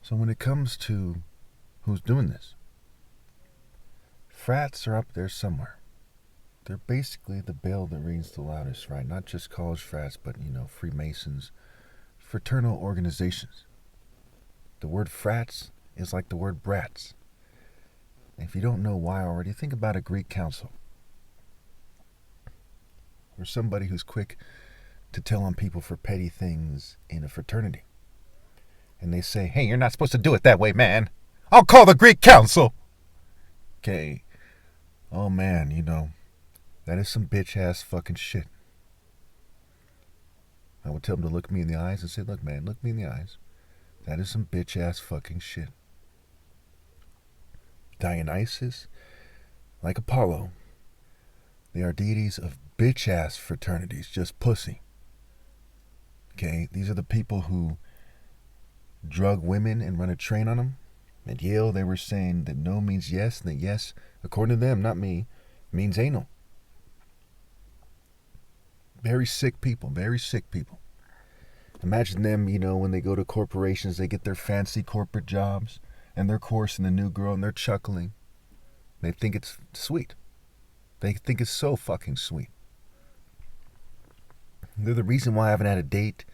So when it comes to who's doing this, frats are up there somewhere. They're basically the bell that rings the loudest, right? Not just college frats, but, Freemasons, fraternal organizations. The word frats is like the word brats. And if you don't know why already, think about a Greek council. Or somebody who's quick to tell on people for petty things in a fraternity. And they say, hey, you're not supposed to do it that way, man. I'll call the Greek council. Okay. Oh, man, that is some bitch-ass fucking shit. I would tell them to look me in the eyes and say, look, man, look me in the eyes. That is some bitch-ass fucking shit. Dionysian, like Apollo, they are deities of bitch-ass fraternities, just pussy. Okay, these are the people who drug women and run a train on them. At Yale, they were saying that no means yes, and that yes, according to them, not me, means anal. Very sick people, very sick people. Imagine them, when they go to corporations, they get their fancy corporate jobs, and they're coursing the new girl, and they're chuckling. They think it's sweet. They think it's so fucking sweet. They're the reason why I haven't had a date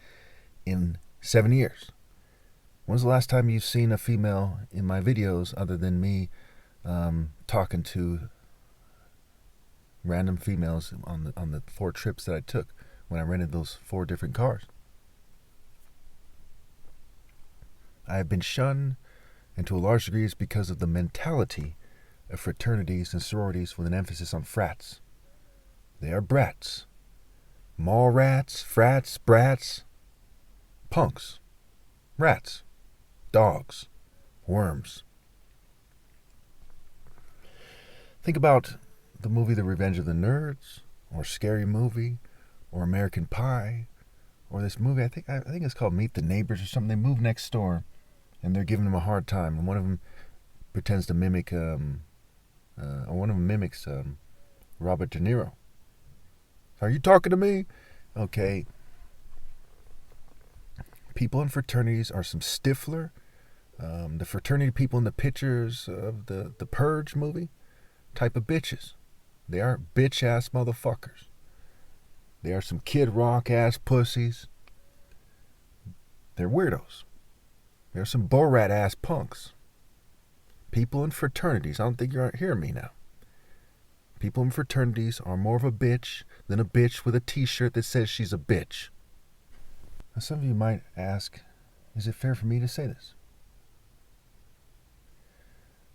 in 7 years. When's the last time you've seen a female in my videos other than me talking to random females on the 4 trips that I took when I rented those 4 different cars? I have been shunned, and to a large degree it's because of the mentality of fraternities and sororities with an emphasis on frats. They are brats. Mall rats, frats, brats, punks, rats, dogs, worms. Think about the movie The Revenge of the Nerds, or Scary Movie, or American Pie, or this movie, I think it's called Meet the Neighbors or something. They move next door, and they're giving them a hard time, and one of them pretends to mimic, mimics Robert De Niro. Are you talking to me? Okay. People in fraternities are some Stifler. The fraternity people in the pictures of the Purge movie type of bitches. They are bitch-ass motherfuckers. They are some Kid Rock-ass pussies. They're weirdos. They're some Borat-ass punks. People in fraternities, I don't think you're hearing me now. People in fraternities are more of a bitch than a bitch with a t-shirt that says she's a bitch. Now, some of you might ask, is it fair for me to say this?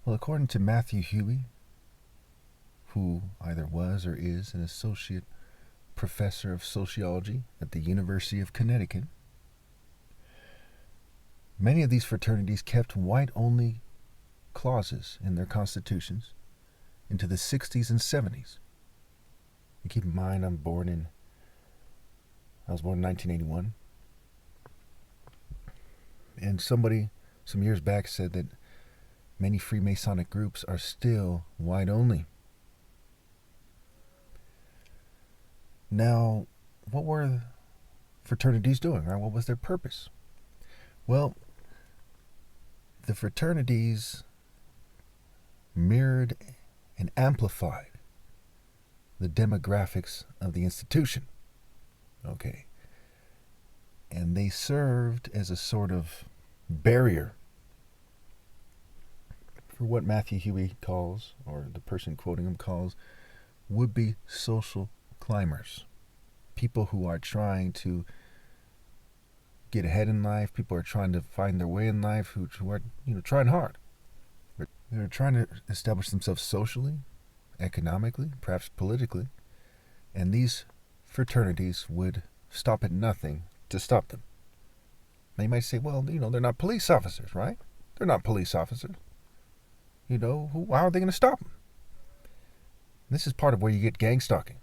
Well, according to Matthew Huey, who either was or is an associate professor of sociology at the University of Connecticut, many of these fraternities kept white-only clauses in their constitutions into the 60s and 70s. And keep in mind, I was born in 1981. And somebody some years back said that many Freemasonic groups are still white only. Now, what were fraternities doing, right? What was their purpose? Well, the fraternities mirrored and amplified the demographics of the institution. Okay. And they served as a sort of barrier for what Matthew Huey calls, or the person quoting him calls, would-be social climbers. People who are trying to get ahead in life, people who are trying to find their way in life, who are, trying hard. They're trying to establish themselves socially, economically, perhaps politically, and these fraternities would stop at nothing to stop them. Now you might say, well, they're not police officers, right? They're not police officers. How are they going to stop them? This is part of where you get gang stalking,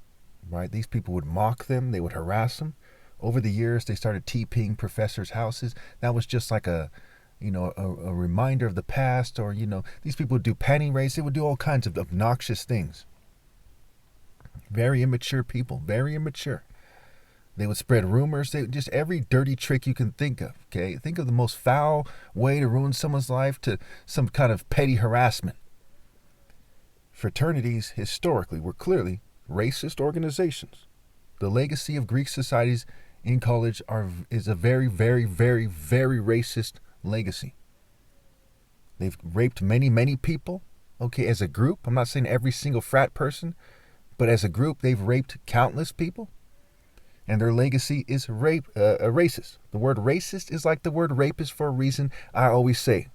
right? These people would mock them, they would harass them. Over the years, they started TPing professors' houses. That was just like a reminder of the past, or, these people would do panty raids. They would do all kinds of obnoxious things. Very immature people, very immature. They would spread rumors. They just every dirty trick you can think of. Okay, think of the most foul way to ruin someone's life to some kind of petty harassment. Fraternities historically were clearly racist organizations. The legacy of Greek societies in college is a very, very, very, very racist legacy. They've raped many, many people. Okay, as a group, I'm not saying every single frat person, but as a group, they've raped countless people. And their legacy is racist. The word racist is like the word rapist for a reason, I always say.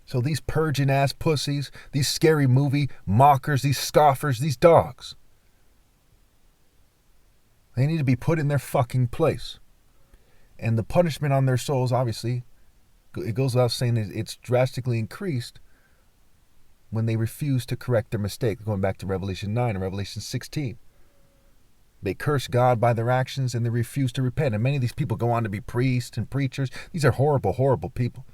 So these purging ass pussies, these scary movie mockers, these scoffers, these dogs, they need to be put in their fucking place. And the punishment on their souls, obviously, it goes without saying, it's drastically increased when they refuse to correct their mistake. Going back to Revelation 9 and Revelation 16. They curse God by their actions and they refuse to repent. And many of these people go on to be priests and preachers. These are horrible, horrible people.